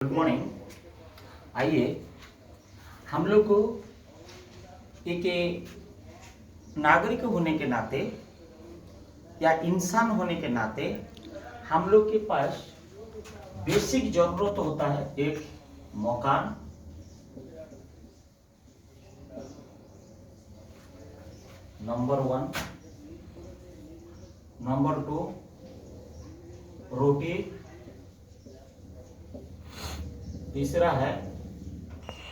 Good morning. आइए हम लोग को एक नागरिक होने के नाते या इंसान होने के नाते हम लोग के पास बेसिक जरूरत होता है। एक मकान, नंबर 1। नंबर 2 रोटी। तीसरा है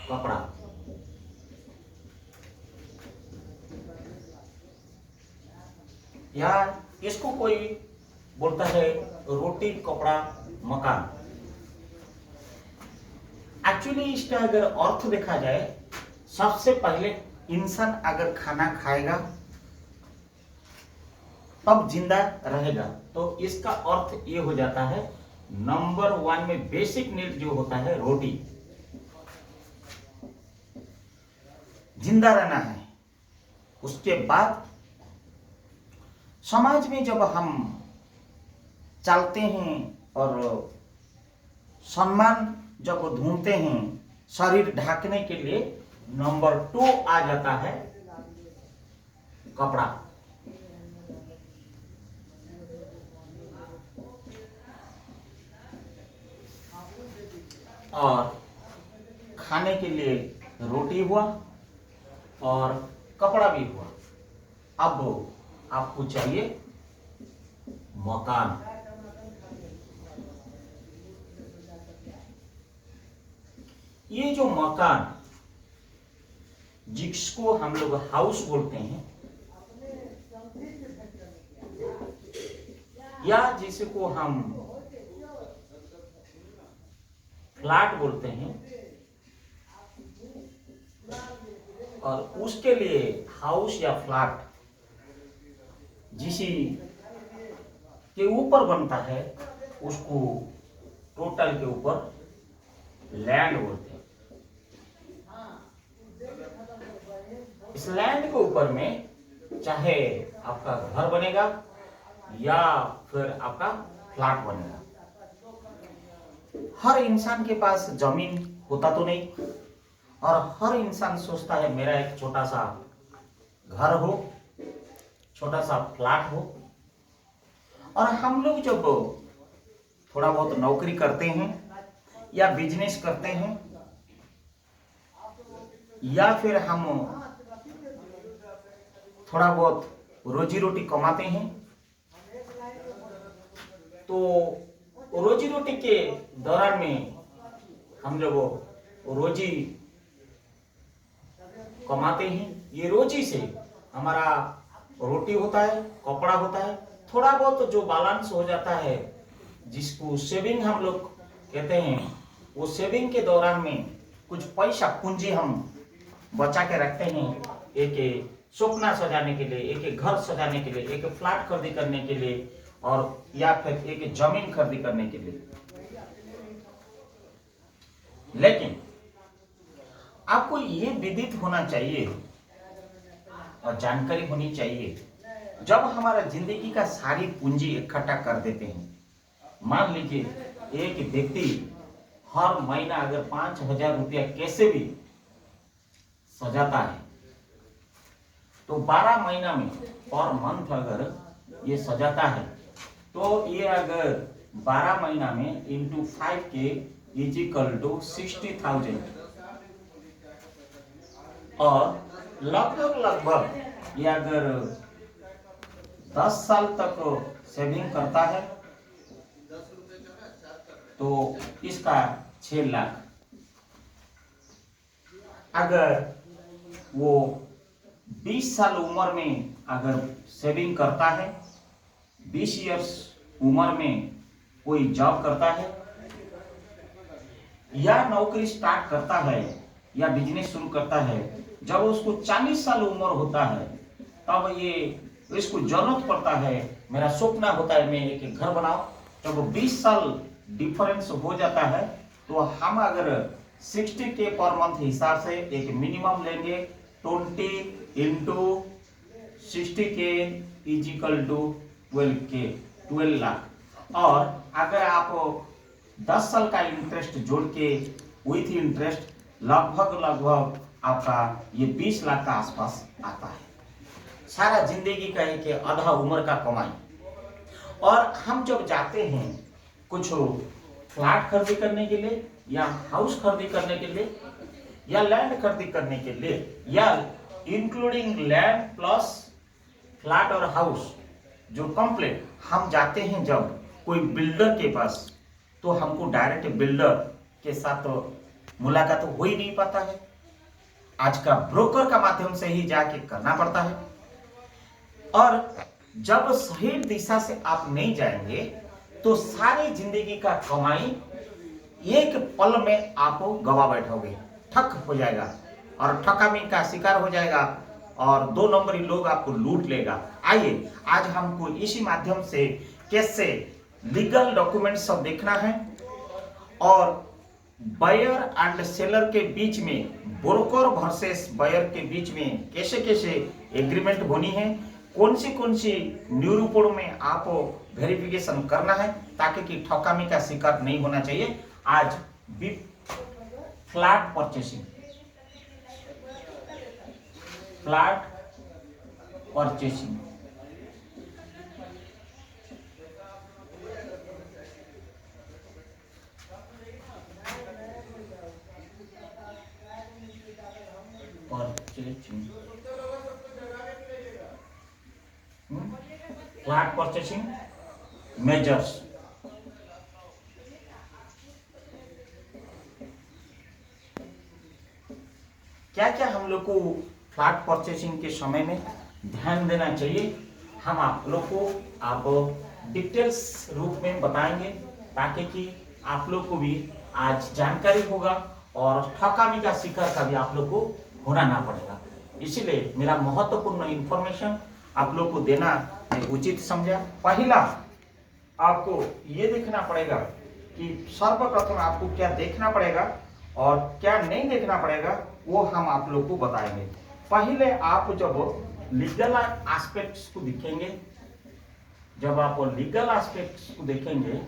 कपड़ा। या इसको कोई बोलता है रोटी, कपड़ा, मकान। एक्चुअली इसका अगर अर्थ देखा जाए, सबसे पहले इंसान अगर खाना खाएगा तब जिंदा रहेगा, तो इसका अर्थ ये हो जाता है नंबर 1 में बेसिक नीड जो होता है रोटी, जिंदा रहना है। उसके बाद समाज में जब हम चलते हैं और सम्मान जब ढूंढते हैं शरीर ढकने के लिए, नंबर 2 आ जाता है कपड़ा। और खाने के लिए रोटी हुआ और कपड़ा भी हुआ। अब आपको चाहिए मकान। ये जो मकान जिसको हम लोग हाउस बोलते हैं या जिसको हम फ्लैट बोलते हैं, और उसके लिए हाउस या फ्लैट जिस के ऊपर बनता है उसको टोटल के ऊपर लैंड बोलते हैं। इस लैंड के ऊपर में चाहे आपका घर बनेगा या फिर आपका फ्लैट बनेगा। हर इंसान के पास जमीन होता तो नहीं, और हर इंसान सोचता है मेरा एक छोटा सा घर हो, छोटा सा फ्लैट हो। और हम लोग जब थोड़ा बहुत नौकरी करते हैं या बिजनेस करते हैं या फिर हम थोड़ा बहुत रोजी रोटी कमाते हैं, तो रोजी रोटी के दौरान में हम लोग रोजी कमाते हैं। ये रोजी से हमारा रोटी होता है, कपड़ा होता है, थोड़ा बहुत जो बैलेंस हो जाता है जिसको सेविंग हम लोग कहते हैं, वो सेविंग के दौरान में कुछ पैसा पूंजी हम बचा के रखते हैं, एक सपना सजाने के लिए, एक घर सजाने के लिए, एक फ्लैट खरीदी करने के लिए, और या फिर एक जमीन खरीदी करने के लिए। लेकिन आपको ये विदित होना चाहिए और जानकारी होनी चाहिए, जब हमारा जिंदगी का सारी पूंजी इकट्ठा कर देते हैं, मान लीजिए एक व्यक्ति हर महीना अगर 5,000 रुपया कैसे भी सजाता है, तो 12 महीना में पर मंथ अगर ये सजाता है, तो ये अगर 12 महीना में into 5K is equal to 60,000, और लगभग ये अगर 10 साल तक सेविंग करता है तो इसका 6 लाख। अगर वो 20 साल उम्र में अगर सेविंग करता है, 20 इयर्स उम्र में कोई जॉब करता है या नौकरी स्टार्ट करता है या बिजनेस शुरू करता है, जब उसको 40 साल उम्र होता है तब ये इसको जरूरत पड़ता है, मेरा सपना होता है मैं एक घर बनाऊं। जब 20 साल डिफरेंस हो जाता है तो हम अगर 60K पर मंथ हिसाब से एक मिनिमम लेंगे, 20 into 60K is equal to 12K, 12 lakh. और अगर आप 10 साल का इंटरेस्ट जोड़ के विथ इंटरेस्ट लगभग आपका ये 20 लाख का आसपास आता है। सारा जिंदगी का एक आधा उम्र का कमाई। और हम जब जाते हैं कुछ फ्लैट खरीदी करने के लिए या हाउस खरीदी करने के लिए या लैंड खरीदी करने के लिए या इंक्लूडिंग लैंड प्लस फ्लैट और हाउस जो कंप्लीट हम जाते हैं जब कोई बिल्डर के पास, तो हमको डायरेक्ट बिल्डर के साथ तो मुलाकात हो ही नहीं पाता है। आज का ब्रोकर का माध्यम से ही जाके करना पड़ता है। और जब सही दिशा से आप नहीं जाएंगे तो सारी जिंदगी का कमाई एक पल में आप गवा बैठोगे, ठक हो जाएगा और ठकामी का शिकार हो जाएगा और 2 नंबरी लोग आपको लूट लेगा। आइए आज हमको इसी माध्यम से कैसे लीगल डॉक्यूमेंट सब देखना है और बायर एंड सेलर के बीच में, ब्रोकर वर्सेस बायर के बीच में कैसे कैसे एग्रीमेंट होनी है, कौन सी निरूपण में आप वेरिफिकेशन करना है ताकि कि ठकामी का शिकार नहीं होना चाहिए। आज flat purchasing, flat purchasing flat purchasing measures. क्या क्या हम लोग को फ्लैट परचेसिंग के समय में ध्यान देना चाहिए, हम आप लोग को आप डिटेल्स रूप में बताएंगे ताकि कि आप लोग को भी आज जानकारी होगा और ठकामी का शिकार का भी आप लोग को होना ना पड़ेगा। इसीलिए मेरा महत्वपूर्ण इंफॉर्मेशन आप लोग को देना उचित समझा। पहला आपको ये देखना पड़ेगा कि सर्वप्रथम आपको क्या देखना पड़ेगा और क्या नहीं देखना पड़ेगा, वो हम आप लोग को बताएंगे। पहले आप जब लीगल एस्पेक्ट्स को देखेंगे, जब आप लीगल एस्पेक्ट्स को देखेंगे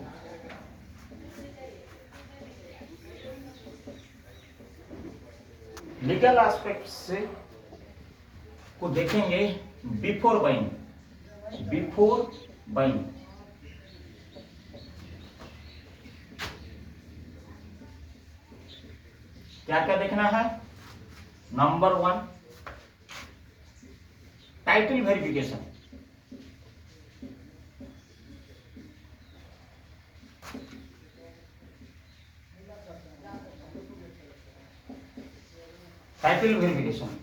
लीगल एस्पेक्ट्स को देखेंगे बिफोर बाइंग, बिफोर बाइंग क्या क्या देखना है। Number 1 title verification, title verification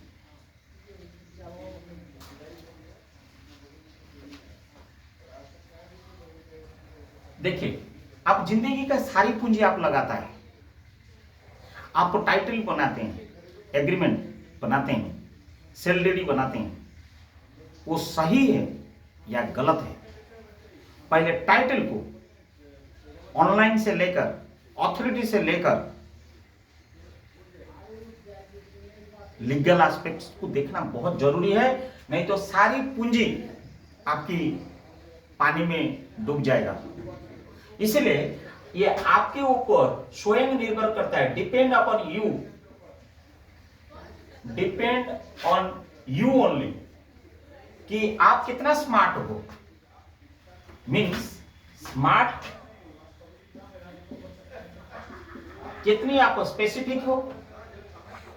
देखिए, आप जिंदगी का सारी पूंजी आप लगाता है, आप टाइटल बनाते हैं, एग्रीमेंट बनाते हैं, सेल डीड बनाते हैं, वो सही है या गलत है। पहले टाइटल को ऑनलाइन से लेकर अथॉरिटी से लेकर लीगल एस्पेक्ट्स को देखना बहुत जरूरी है, नहीं तो सारी पूंजी आपकी पानी में डूब जाएगा। इसलिए ये आपके ऊपर स्वयं निर्भर करता है, depend upon you, depend on you only, कि आप कितना स्मार्ट हो। मीन्स स्मार्ट, कितनी आप स्पेसिफिक हो,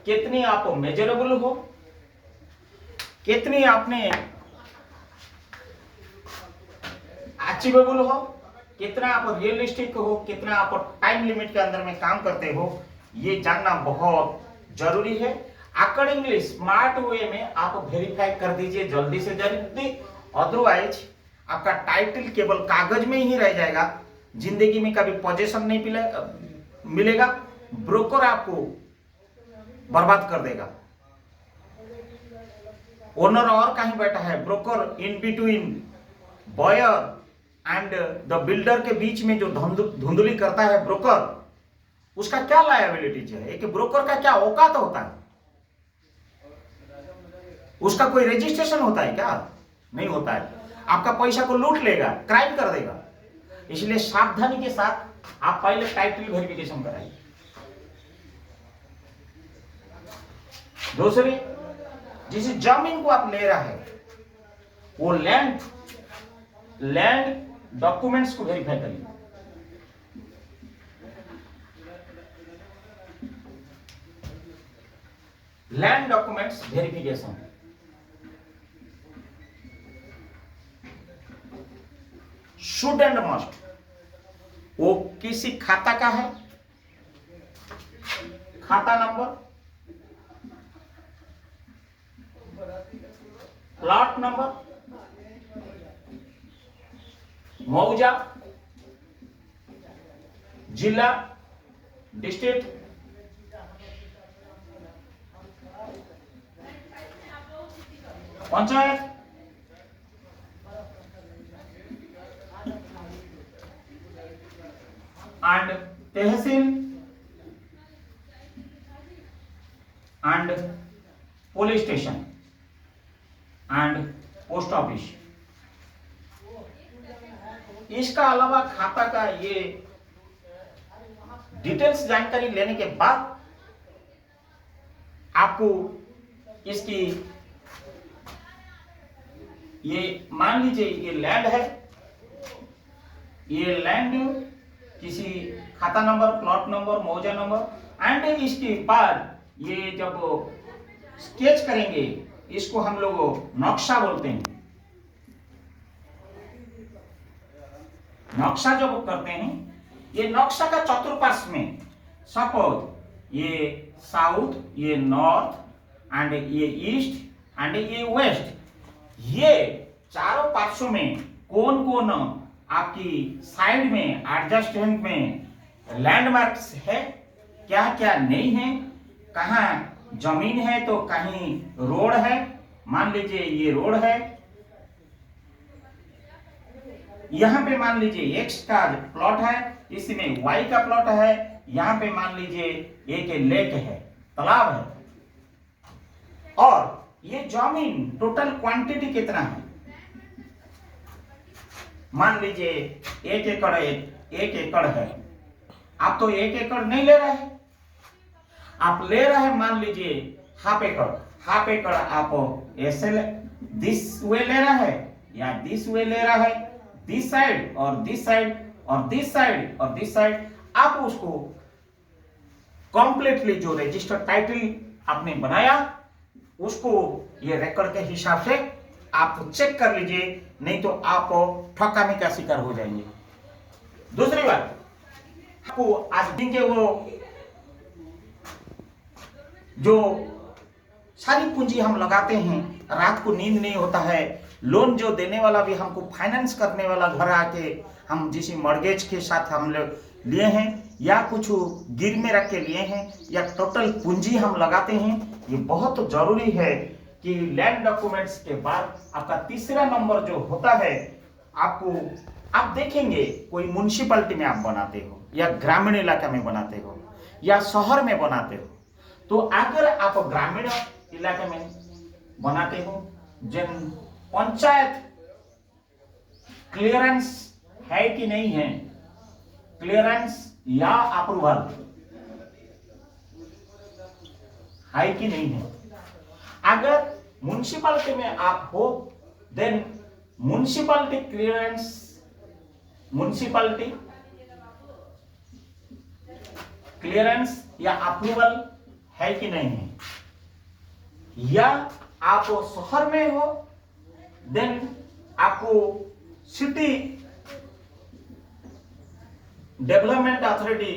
कितनी आप मेजरेबल हो, कितनी आपने अचीवेबल हो, कितना आप रियलिस्टिक हो, कितना आप टाइम लिमिट के अंदर में काम करते हो, ये जानना बहुत जरूरी है। अकॉर्डिंगली स्मार्ट वे में आप वेरीफाई कर दीजिए जल्दी से जल्दी, अदरवाइज आपका टाइटल केवल कागज में ही रह जाएगा, जिंदगी में कभी पोजीशन नहीं मिलेगा, ब्रोकर आपको बर्बाद कर देगा। ओनर और कहीं बैठा है, broker in between buyer and the builder के बीच में जो धुंधली करता है ब्रोकर, उसका क्या लायबिलिटीज है? एक ब्रोकर का क्या औकात होता है? उसका कोई रजिस्ट्रेशन होता है क्या? नहीं होता है। आपका पैसा को लूट लेगा, क्राइम कर देगा। इसलिए सावधानी के साथ आप पहले टाइटल वेरिफिकेशन कराइए। दूसरी, जिस जमीन को आप ले रहा है वो लैंड डॉक्यूमेंट्स को वेरीफाई करिए। Land documents verification, should and must, वो किसी खाता का है, खाता नंबर, प्लॉट नंबर, मौजा, जिला, district, panchayat, and tehsil and police station and post office. इसका अलावा खाता का ये डिटेल्स जानकारी लेने के बाद आपको इसकी, ये मान लीजिए ये लैंड है, ये लैंड किसी खाता नंबर, प्लॉट नंबर, मौजा नंबर एंड इसके बाद ये जब स्केच करेंगे इसको हम लोग नक्शा बोलते हैं। नक्शा जब करते हैं, ये नक्शा का चतुर्पार्श्व में सपोज ये साउथ, ये नॉर्थ एंड ये ईस्ट एंड ये वेस्ट, ये चारों पार्श्व में कौन कौन आपकी साइड में एडजस्टमेंट में लैंडमार्क्स है, क्या क्या नहीं है, कहाँ जमीन है तो कहीं रोड है। मान लीजिए ये रोड है, यहां पे मान लीजिए x का प्लॉट है, इसमें y का प्लॉट है, यहां पे मान लीजिए एक लेक है, तालाब है, और ये जमीन टोटल क्वांटिटी कितना है, मान लीजिए 1 एकड़, 1 एकड़ है। आप तो 1 एकड़ नहीं ले रहे हैं, आप ले रहे हैं मान लीजिए हाफ एकड़। हाफ एकड़ आप ऐसे दिस वे ले रहा है या दिस वे ले रहा है, दिस साइड और दिस साइड और दिस साइड और दिस साइड, आप उसको कंप्लीटली जो रजिस्टर टाइटल आपने बनाया उसको ये रिकॉर्ड के हिसाब से आप चेक कर लीजिए, नहीं तो आप ठकामी का शिकार हो जाएंगे। दूसरी बात, आपको आज दिन के वो जो सारी पूंजी हम लगाते हैं, रात को नींद नहीं होता है, लोन जो देने वाला भी हमको फाइनेंस करने वाला घर आके हम जिस मॉर्गेज के साथ हम लोग लिए हैं या कुछ गिर में रख के लिए हैं या टोटल पूंजी हम लगाते हैं, ये बहुत जरूरी है कि लैंड डॉक्यूमेंट्स के बाद आपका तीसरा नंबर जो होता है, आपको आप देखेंगे कोई म्युनिसिपैलिटी में आप बनाते हो या ग्रामीण इलाका में बनाते हो या शहर में बनाते हो, तो अगर आप ग्रामीण इलाके में बनाते हो, जिन पंचायत क्लियरेंस है कि नहीं है, क्लियरेंस या अप्रूवल है कि नहीं है। अगर म्युनिसिपैलिटी में आप हो, then municipality clearance, municipality clearance या अप्रूवल है कि नहीं है, या आप शहर में हो, देन आपको सिटी डेवलपमेंट अथॉरिटी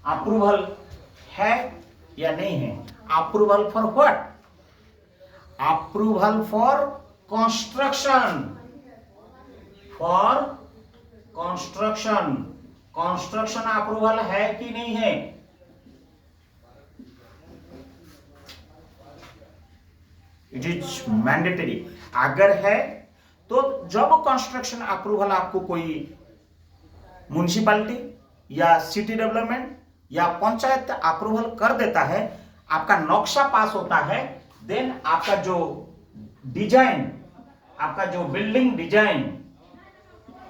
अप्रूवल है या नहीं है। Approval for what? Approval for construction, for construction, construction approval है कि नहीं है। It is mandatory. अगर है तो जब कंस्ट्रक्शन अप्रूवल आपको कोई म्युनिसिपैलिटी या सिटी डेवलपमेंट या पंचायत अप्रूवल कर देता है, आपका नक्शा पास होता है, देन आपका जो डिजाइन, आपका जो बिल्डिंग डिजाइन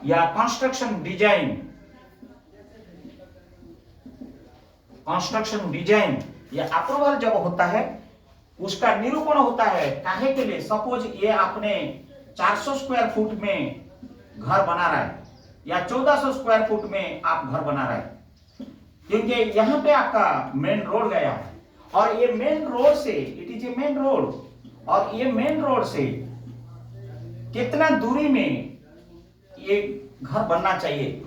या कंस्ट्रक्शन डिजाइन या अप्रूवल जब होता है, उसका निरूपण होता है काहे के लिए। सपोज ये आपने 400 स्क्वायर फुट में घर बना रहा है या 1400 स्क्वायर फुट में आप घर बना रहे हैं, क्योंकि यहाँ पे आपका मेन रोड गया है और ये मेन रोड से, it is a main road, और ये मेन रोड से कितना दूरी में ये घर बनना चाहिए,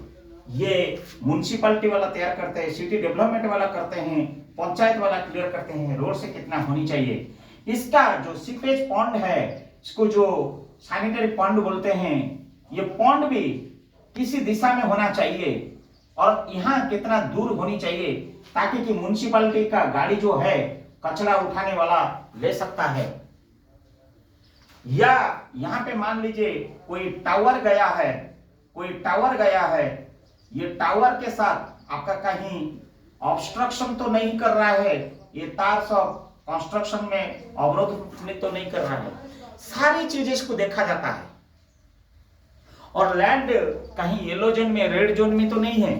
ये म्युनिसिपैलिटी वाला तैयार करते हैं, सिटी डेवलपमेंट वाला करते हैं, पंचायत वाला क्लियर करते हैं, रोड से कितना होनी चाहिए। इसका जो सीपेज पॉन्ड है, इसको जो सैनिटरी पॉन्ड बोलते हैं, ये पॉन्ड भी किसी दिशा में होना चाहिए और यहाँ कितना दूर होनी चाहिए ताकि कि म्युनिसिपैलिटी का गाड़ी जो है कचरा उठाने वाला ले सकता है। या यहाँ पे मान लीजिए कोई टावर गया है, ये टावर के साथ आपका कहीं ऑब्स्ट्रक्शन तो नहीं कर रहा है, ये तार सब कंस्ट्रक्शन में अवरोध तो नहीं कर रहा है, सारी चीजें इसको देखा जाता है। और लैंड कहीं येलो जोन में, रेड जोन में तो नहीं है,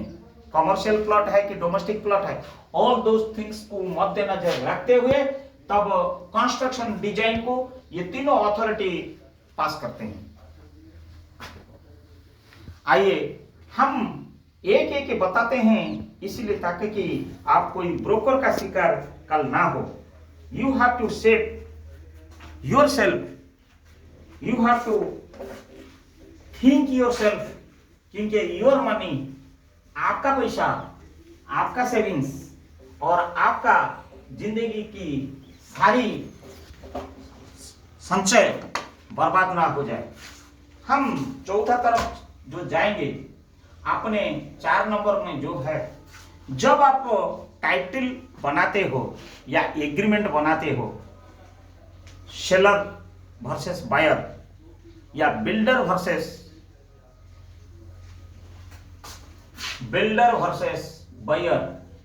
कमर्शियल प्लॉट है कि डोमेस्टिक प्लॉट है, ऑल दोस थिंग्स को मद्देनजर रखते हुए तब कंस्ट्रक्शन डिजाइन को ये तीनों अथॉरिटी पास करते हैं। आइए हम एक एक बताते हैं, इसलिए ताकि कि आप कोई ब्रोकर का शिकार कल ना हो। You have to save your self, you have to think your self, क्योंकि योर मनी, आपका पैसा, आपका सेविंग्स और आपका जिंदगी की सारी संचय बर्बाद ना हो जाए। हम चौथा तरफ जो जाएंगे, अपने 4 नंबर में जो है, जब आप टाइटल बनाते हो या एग्रीमेंट बनाते हो, सेलर वर्सेस बायर या बिल्डर वर्सेस बायर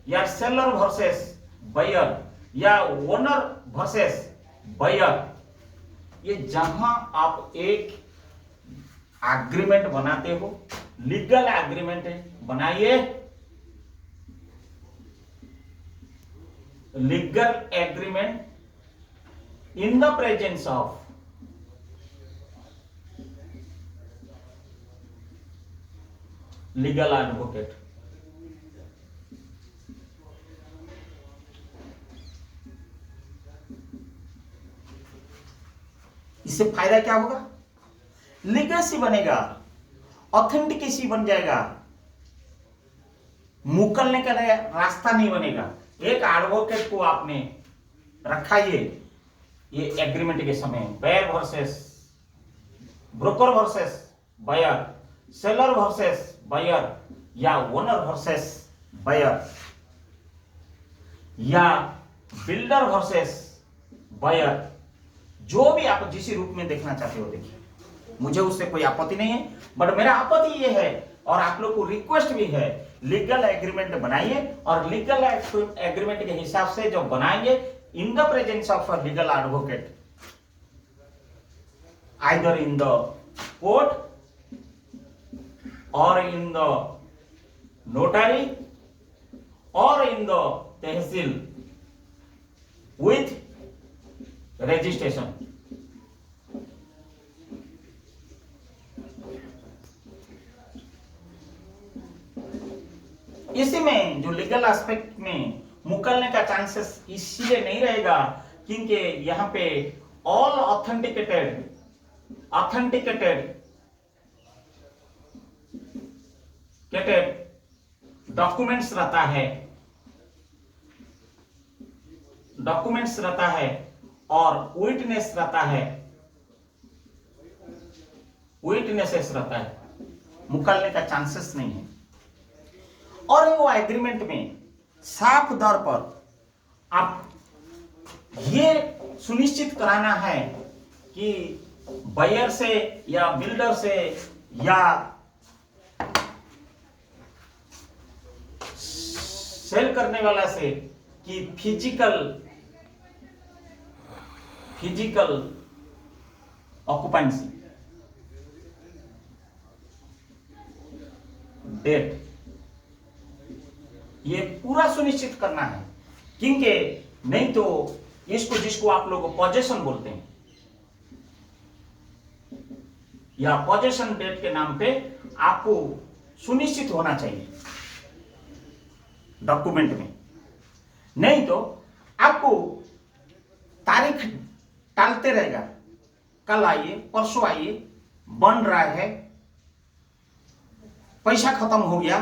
या सेलर वर्सेस बायर या ओनर वर्सेस बायर, ये जहां आप एक एग्रीमेंट बनाते हो, लीगल एग्रीमेंट बनाइए, legal agreement in the presence of legal advocate. इससे फायदा क्या होगा? लीगेसी बनेगा, ऑथेंटिकेसी बन जाएगा, मुकलने का रास्ता नहीं बनेगा। एक एडवोकेट को आपने रखा ये एग्रीमेंट के समय, buyer versus broker versus buyer, seller versus buyer या ओनर वर्सेस बायर या बिल्डर वर्सेस बायर, जो भी आप जिस रूप में देखना चाहते हो देखिए, मुझे उससे कोई आपत्ति नहीं है, बट मेरा आपत्ति ये है और आप लोग को रिक्वेस्ट भी है, लीगल एग्रीमेंट बनाइए और लीगल एग्रीमेंट के हिसाब से जो बनाएंगे in the presence of a legal advocate, either in the court or in the notary or in the tehsil with registration। इसी में जो लीगल एस्पेक्ट में मुकलने का चांसेस इसलिए नहीं रहेगा क्योंकि यहाँ पे ऑल ऑथेंटिकेटेड डॉक्यूमेंट्स रहता है और विटनेसेस रहता है, मुकलने का चांसेस नहीं है। और वो एग्रीमेंट में साफ तौर पर आप ये सुनिश्चित कराना है कि बायर से या बिल्डर से या सेल करने वाला से कि फिजिकल फिजिकल ऑक्यूपेंसी डेट, ये पूरा सुनिश्चित करना है, क्योंकि नहीं तो इसको, जिसको आप लोग पॉजेशन बोलते हैं, या पॉजेशन डेट के नाम पे आपको सुनिश्चित होना चाहिए डॉक्यूमेंट में। नहीं तो आपको तारीख टालते रहेगा, कल आइए, परसों आइए, बन रहा है, पैसा खत्म हो गया,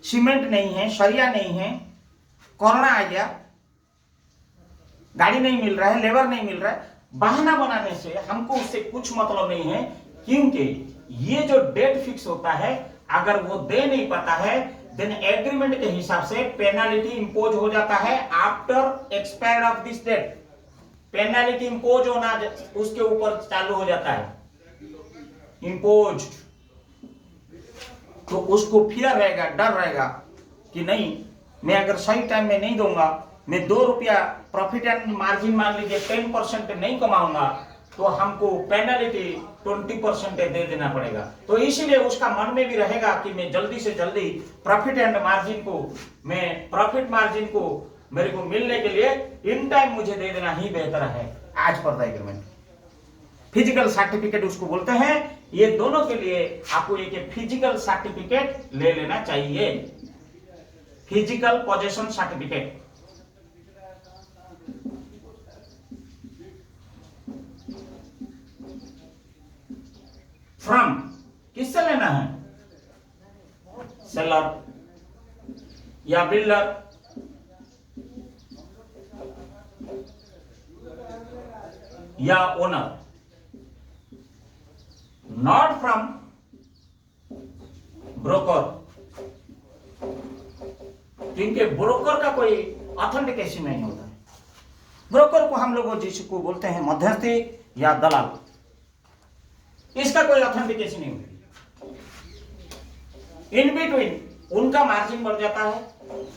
सीमेंट नहीं है, सरिया नहीं है, कोरोना आ गया, गाड़ी नहीं मिल रहा है, लेबर नहीं मिल रहा है, बहाना बनाने से हमको उससे कुछ मतलब नहीं है, क्योंकि ये जो डेट फिक्स होता है, अगर वो दे नहीं पाता है, देन एग्रीमेंट के हिसाब से पेनाल्टी इंपोज हो जाता है। After expire of this date penalty impose होना उसके ऊपर चालू हो जाता है, इंपोज। तो उसको फियर रहेगा, डर रहेगा कि नहीं, मैं अगर सही टाइम में नहीं दूंगा, मैं 2 रुपया प्रॉफिट एंड मार्जिन मान लीजिए 10% नहीं कमाऊंगा, तो हमको पेनल्टी 20% दे देना पड़ेगा। तो इसीलिए उसका मन में भी रहेगा कि मैं जल्दी से जल्दी प्रॉफिट एंड मार्जिन को, मैं प्रॉफिट मार्जिन को मेरे को मिलने के लिए इन टाइम मुझे दे देना ही बेहतर है, आज पर द एग्रीमेंट। फिजिकल सर्टिफिकेट उसको बोलते हैं। ये दोनों के लिए आपको एक फिजिकल सर्टिफिकेट ले लेना चाहिए, फिजिकल पोजेशन सर्टिफिकेट। फ्रॉम किससे लेना है? सेलर या बिल्डर या ओनर, नॉट फ्रॉम ब्रोकर, क्योंकि ब्रोकर का कोई ऑथेंटिकेशन नहीं होता है। ब्रोकर को हम लोग जिसको बोलते हैं मध्यस्थी या दलाल, इसका कोई ऑथेंटिकेशन नहीं होती। इन बिटवीन उनका मार्जिन बढ़ जाता है,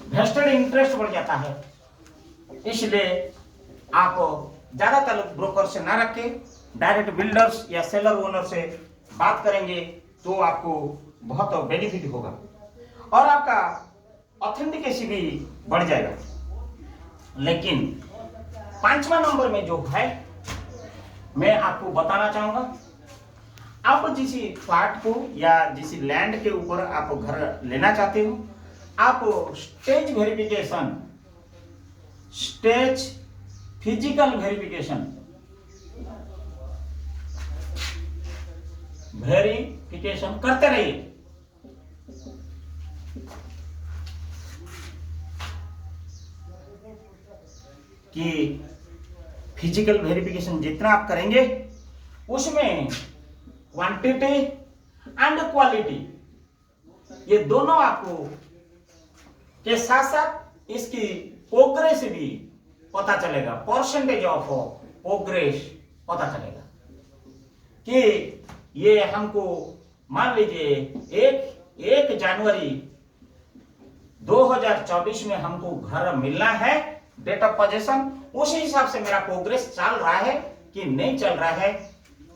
वेस्टेड इंटरेस्ट बढ़ जाता है। इसलिए आप ज्यादातर ब्रोकर से ना रखें, डायरेक्ट बिल्डर्स या सेलर ओनर से बात करेंगे तो आपको बहुत बेनिफिट होगा और आपका ऑथेंटिकेशन भी बढ़ जाएगा। लेकिन 5वां नंबर में जो है, मैं आपको बताना चाहूंगा, आप जिस प्लॉट को या जिस लैंड के ऊपर आप घर लेना चाहते हो, आप stage verification, stage physical verification करते रहिए। कि फिजिकल वेरिफिकेशन जितना आप करेंगे उसमें क्वांटिटी एंड क्वालिटी, ये दोनों आपको के साथ साथ इसकी प्रोग्रेस भी पता चलेगा, परसेंटेज ऑफ प्रोग्रेस पता चलेगा कि ये हमको मान लीजिए 1 जनवरी 2024 में हमको घर मिलना है, डेट ऑफ पोजेशन, उसी हिसाब से मेरा प्रोग्रेस चल रहा है कि नहीं चल रहा है,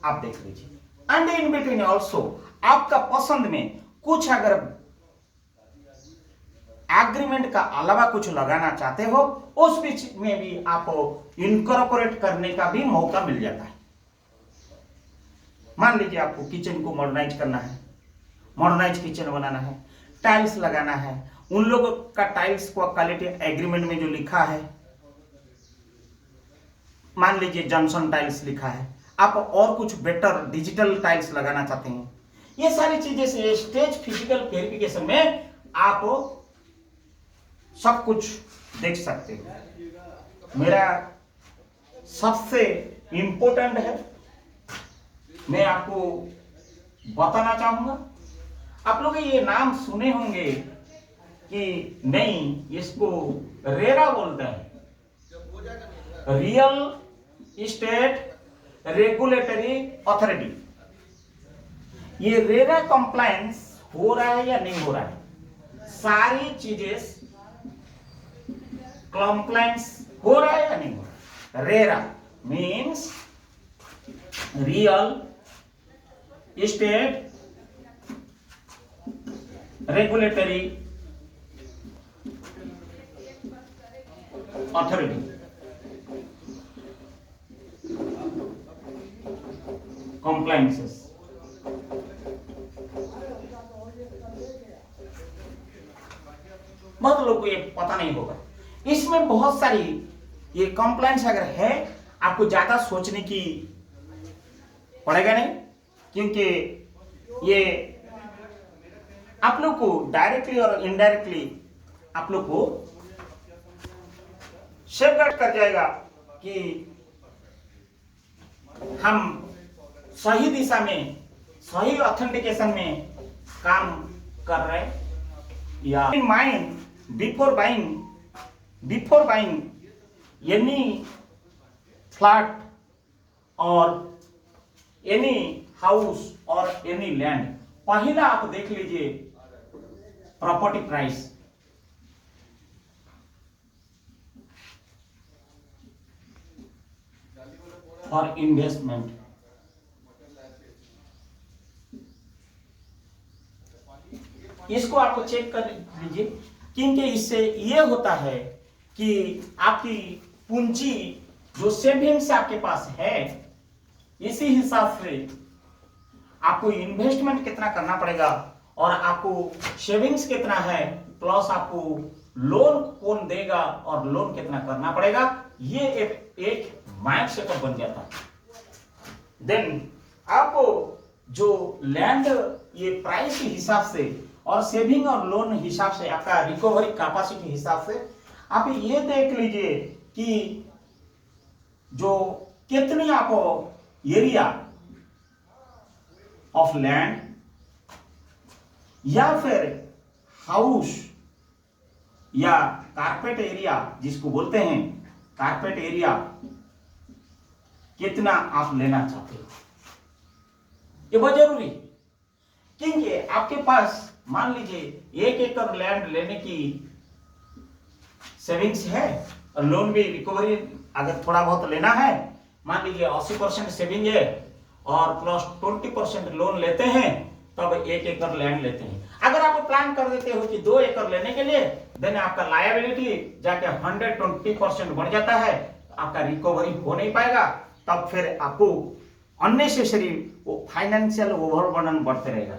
आप देख लीजिए। एंड इन बिटवीन ऑल्सो आपका पसंद में कुछ अगर एग्रीमेंट का अलावा कुछ लगाना चाहते हो, उस बीच में भी आप इनकॉर्पोरेट करने का भी मौका मिल जाता है। मान लीजिए आपको किचन को मॉडर्नाइज करना है, मॉडर्नाइज किचन बनाना है, टाइल्स लगाना है, उन लोगों का टाइल्स को क्वालिटी एग्रीमेंट में जो लिखा है, मान लीजिए जॉनसन टाइल्स लिखा है, आप और कुछ बेटर डिजिटल टाइल्स लगाना चाहते हैं, ये सारी चीजें से स्टेज फिजिकल वेरिफिकेशन में आप सब कुछ देख सकते हो। मेरा सबसे इंपॉर्टेंट है, मैं आपको बताना चाहूंगा, आप लोग ये नाम सुने होंगे कि नहीं, इसको रेरा बोलते हैं, रियल इस्टेट रेगुलेटरी अथॉरिटी। ये रेरा कंप्लायंस हो रहा है या नहीं हो रहा है, सारी चीजें कंप्लायंस हो रहा है या नहीं हो रहा है। RERA means real estate regulatory authority. Compliances. बहुत लोगों को ये पता नहीं होगा। इसमें बहुत सारी ये कॉम्प्लायंस अगर है, आपको ज्यादा सोचने की पड़ेगा नहीं, क्योंकि ये आप लोग को डायरेक्टली और इनडायरेक्टली आप लोग को सेफगार्ड कर जाएगा कि हम सही दिशा में, सही ऑथेंटिकेशन में काम कर रहे हैं। या in mind before buying any flat और एनी हाउस और एनी लैंड, पहला आप देख लीजिए प्रॉपर्टी प्राइस। फॉर इन्वेस्टमेंट, इसको आपको चेक कर लीजिए, क्योंकि इससे ये होता है कि आपकी पूंजी जो सेविंग्स आपके पास है, इसी हिसाब से आपको इन्वेस्टमेंट कितना करना पड़ेगा और आपको सेविंग्स कितना है, प्लस आपको लोन कौन देगा और लोन कितना करना पड़ेगा, ये एक माइंड सेटअप बन जाता है। देन आपको जो लैंड ये प्राइस के हिसाब से और सेविंग और लोन हिसाब से, आपका रिकवरी कैपेसिटी हिसाब से आप ये देख लीजिए कि जो कितनी आपको एरिया ऑफ लैंड या फिर हाउस या कारपेट एरिया जिसको बोलते हैं, कारपेट एरिया कितना आप लेना चाहते हो, ये बहुत जरूरी, क्योंकि आपके पास मान लीजिए 1 एकड़ लैंड लेने की सेविंग्स है और लोन भी रिकवरी अगर थोड़ा बहुत लेना है, मान लीजिए 80% सेविंग है और प्लस 20% लोन लेते हैं, तब 1 एकड़ लैंड लेते हैं। अगर आप प्लान कर देते हो कि 2 एकड़ लेने के लिए, देन आपका लायबिलिटी जाके 120% बढ़ जाता है, आपका रिकवरी हो नहीं पाएगा, तब फिर आपको अननेसेसरी फाइनेंशियल ओवरबर्डन बढ़ते रहेगा।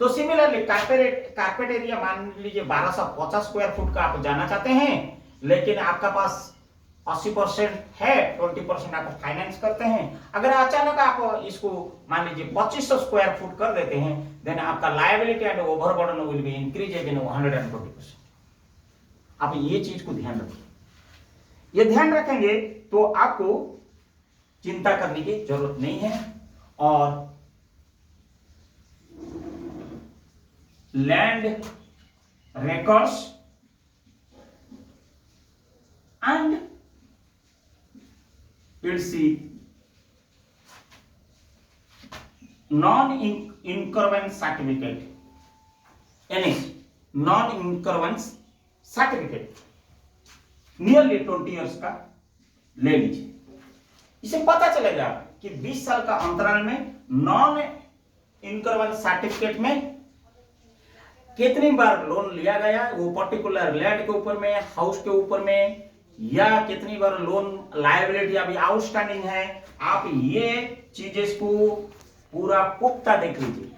तो सिमिलरली कारपेट एरिया मान लीजिए 1250 स्क्वायर फुट का आप जाना चाहते हैं, लेकिन आपका पास 80% है, 20% आप फाइनेंस करते हैं। अगर अचानक आप इसको मान लीजिए 2500 स्क्वायर फुट कर देते हैं, देन आपका liability and overburden will be increase in 120%। आप ये चीज को ध्यान रखिए, ये ध्यान रखेंगे तो आपको चिंता करने की जरूरत नहीं है। और land records and its non-incurrence certificate, NS, non-incurrence certificate nearly 20 years का ले लीजिए। इसे पता चलेगा कि 20 साल का अंतराल में नॉन इनकरेंस सर्टिफिकेट में कितनी बार लोन लिया गया, वो पर्टिकुलर लैंड के ऊपर में, हाउस के ऊपर में, या कितनी बार लोन लायबिलिटी अभी आउटस्टैंडिंग है। आप ये चीजें को पूरा पुख्ता देख लीजिए,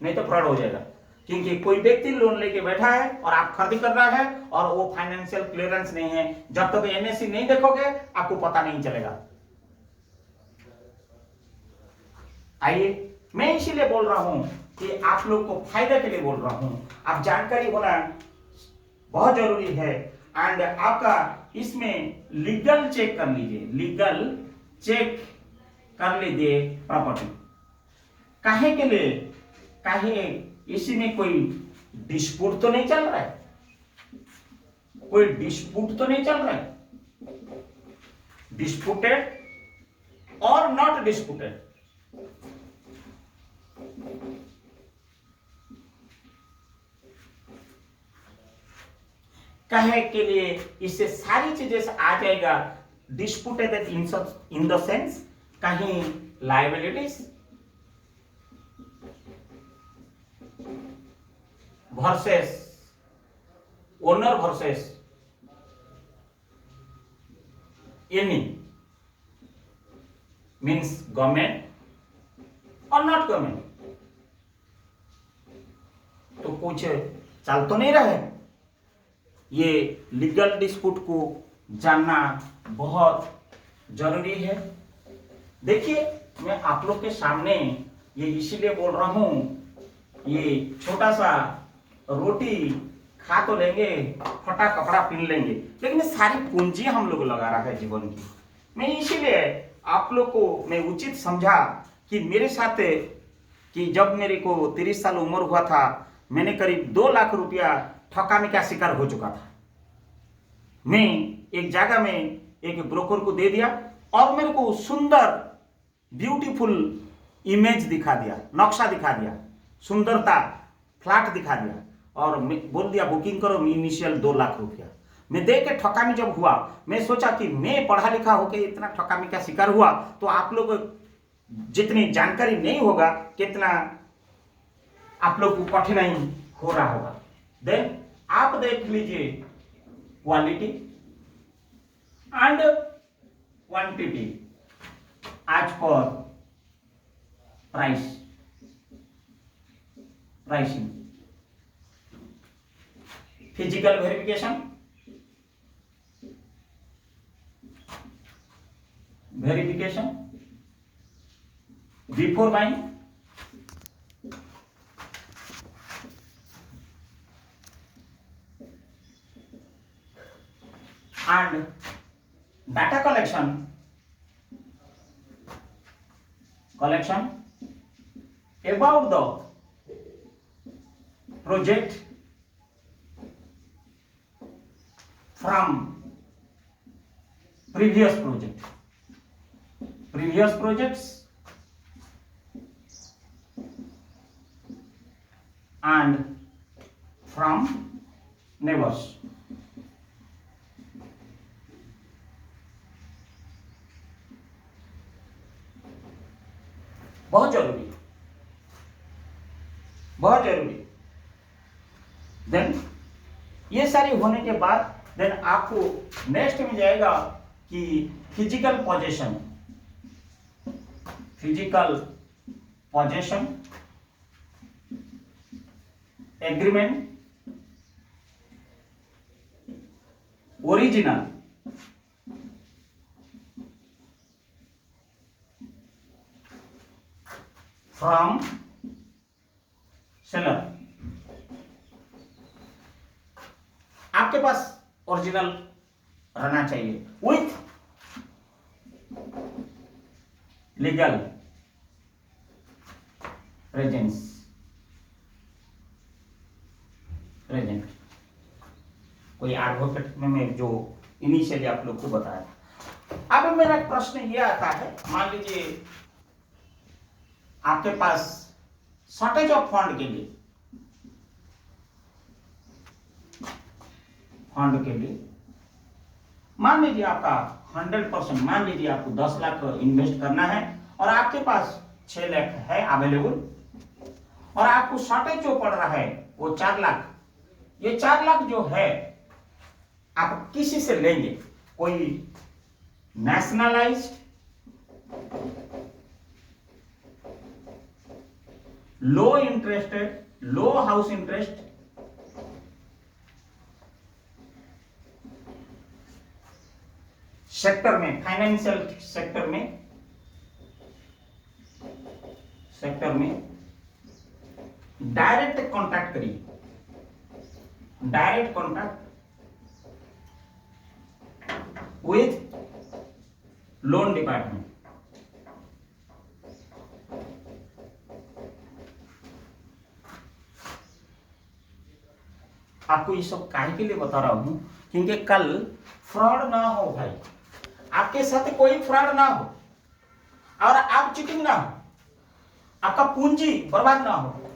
नहीं तो फ्रॉड हो जाएगा। क्योंकि कोई व्यक्ति लोन लेके बैठा है और आप खरीदी कर रहा है और वो फाइनेंशियल क्लियरेंस नहीं है, जब तक एनएससी नहीं देखोगे आपको पता नहीं चलेगा। आइए, मैं इसीलिए बोल रहा हूं कि आप लोग को फायदे के लिए बोल रहा हूं, आप जानकारी होना बहुत जरूरी है। एंड आपका इसमें लीगल चेक कर लीजिए, लीगल चेक कर लीजिए प्रॉपर्टी। काहे के लिए? काहे इसी में कोई डिस्प्यूट तो नहीं चल रहा है, कोई डिस्प्यूट तो नहीं चल रहा है, डिस्प्यूटेड और नॉट डिस्प्यूटेड। कहे के लिए इससे सारी चीजें से आ जाएगा डिस्प्यूटेड इन द सेंस कहीं liabilities versus owner versus any means government और नॉट गवर्नमेंट, तो कुछ चल तो नहीं रहे। ये लीगल डिस्प्यूट को जानना बहुत जरूरी है। देखिए, मैं आप लोग के सामने ये इसीलिए बोल रहा हूं, ये छोटा सा रोटी खा तो लेंगे, फटा कपड़ा पहन लेंगे, लेकिन ये सारी पूंजी हम लोग लगा रहा है जीवन की। मैं इसीलिए आप लोग को मैं उचित समझा कि मेरे साथ कि जब मेरे को 30 साल उम्र हुआ था, मैंने करीब 2 लाख रुपया ठकामी का शिकार हो चुका था। मैं एक जगह में एक ब्रोकर को दे दिया और मेरे को सुंदर ब्यूटीफुल इमेज दिखा दिया, नक्शा दिखा दिया, सुंदरता फ्लैट दिखा दिया और बोल दिया बुकिंग करो, इनिशियल 2 लाख रुपया। मैं देख के ठकामी जब हुआ, मैं सोचा कि मैं पढ़ा लिखा होकर इतना ठकामी का शिकार हुआ तो आप लोग जितनी जानकारी नहीं होगा, कितना आप लोग को कठिनाई हो रहा होगा। देन आप देख लीजिए क्वालिटी एंड क्वांटिटी एज पर pricing, physical verification, before buying, and data collection about the project from previous projects and from neighbors। बहुत जरूरी, बहुत जरूरी। देन ये सारी होने के बाद देन आपको नेक्स्ट में जाएगा कि physical possession agreement, original, from seller. आपके पास ओरिजिनल रहना चाहिए विथ लीगल प्रेजेंट। कोई एडवोकेट में मैं जो इनिशियली आप लोग को बताया था। अब मेरा प्रश्न ये आता है, मान लीजिए आपके पास शॉर्टेज ऑफ फंड के लिए मान लीजिए आपका 100%, मान लीजिए आपको 10 लाख इन्वेस्ट करना है और आपके पास 6 लाख है अवेलेबल और आपको शॉर्टेज जो पड़ रहा है वो 4 लाख। ये 4 लाख जो है आप किसी से लेंगे? कोई नेशनलाइज्ड, लो इंटरेस्टेड, लो हाउस इंटरेस्ट, सेक्टर में, फाइनेंशियल सेक्टर में डायरेक्ट कॉन्टैक्ट करिए, direct contact with loan department. आपको ये सब काहे के लिए बता रहा हूं? क्योंकि कल फ्रॉड ना हो भाई, आपके साथ कोई फ्रॉड ना हो और आप चीटिंग ना हो, आपका पूंजी बर्बाद ना हो,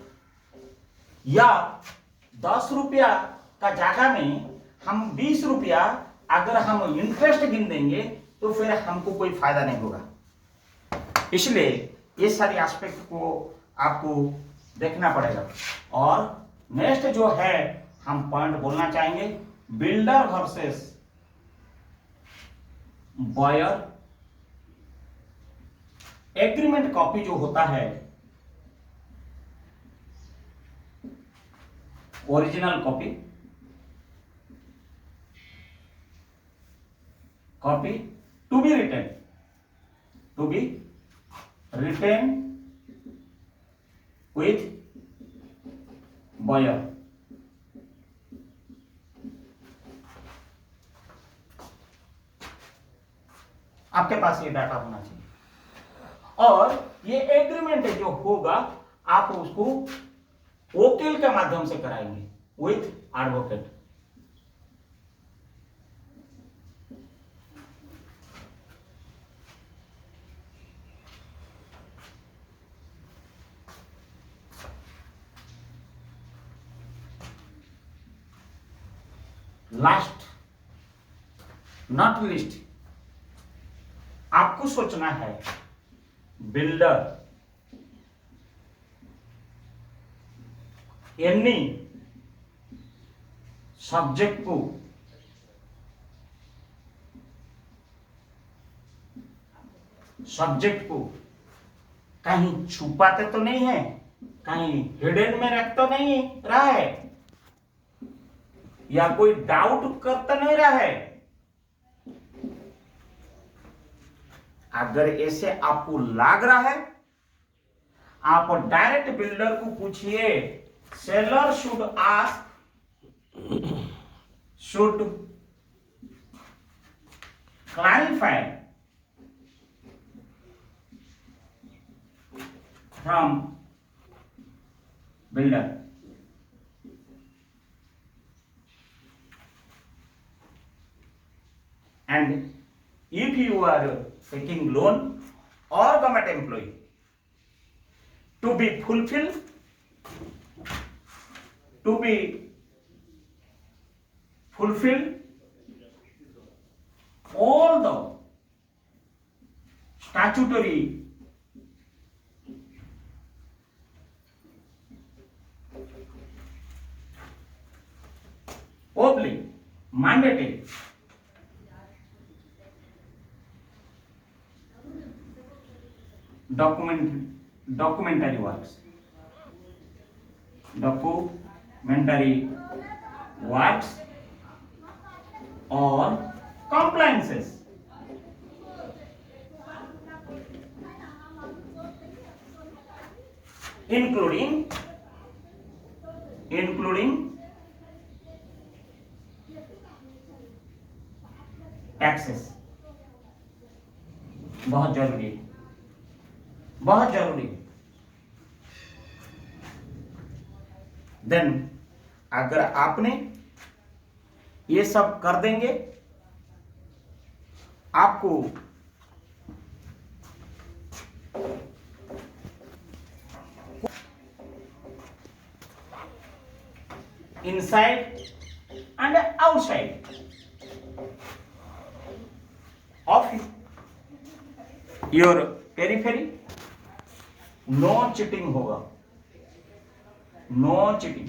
या 10 रुपया का जगह में हम 20 रुपया अगर हम इंटरेस्ट गिन देंगे तो फिर हमको कोई फायदा नहीं होगा। इसलिए ये सारी एस्पेक्ट को आपको देखना पड़ेगा। और नेक्स्ट जो है हम पॉइंट बोलना चाहेंगे, builder versus buyer. Agreement copy जो होता है, original copy to be written with buyer. आपके पास ये डाटा होना चाहिए, और ये एग्रीमेंट जो होगा आप उसको वकील के माध्यम से कराएंगे with advocate. Last not list, आपको सोचना है बिल्डर एनी सब्जेक्ट को कहीं छुपाते तो नहीं है, कहीं हिडन में रख तो नहीं रहा है, या कोई डाउट करता नहीं रहा है। अगर ऐसे आपको लग रहा है, आप डायरेक्ट बिल्डर को पूछिए, seller should clarify from builder. And if you are taking loan or government employee, to be fulfilled all the statutory oblique mandatory documentary works or compliances, including taxes. बहुत जरूरी है, बहुत जरूरी है। देन अगर आपने ये सब कर देंगे, आपको inside and outside of your periphery no cheating होगा, नो चीटिंग।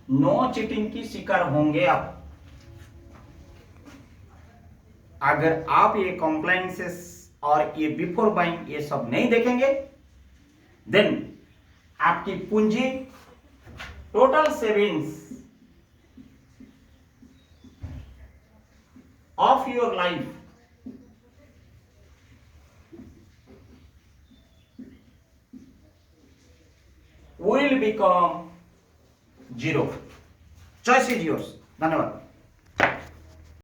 नो चीटिंग की शिकार होंगे आप अगर आप ये कॉम्प्लायंसेस और ये बिफोर बाइंग ये सब नहीं देखेंगे। देन आपकी पूंजी, total savings of your life will become zero. Choice is yours. धन्यवाद।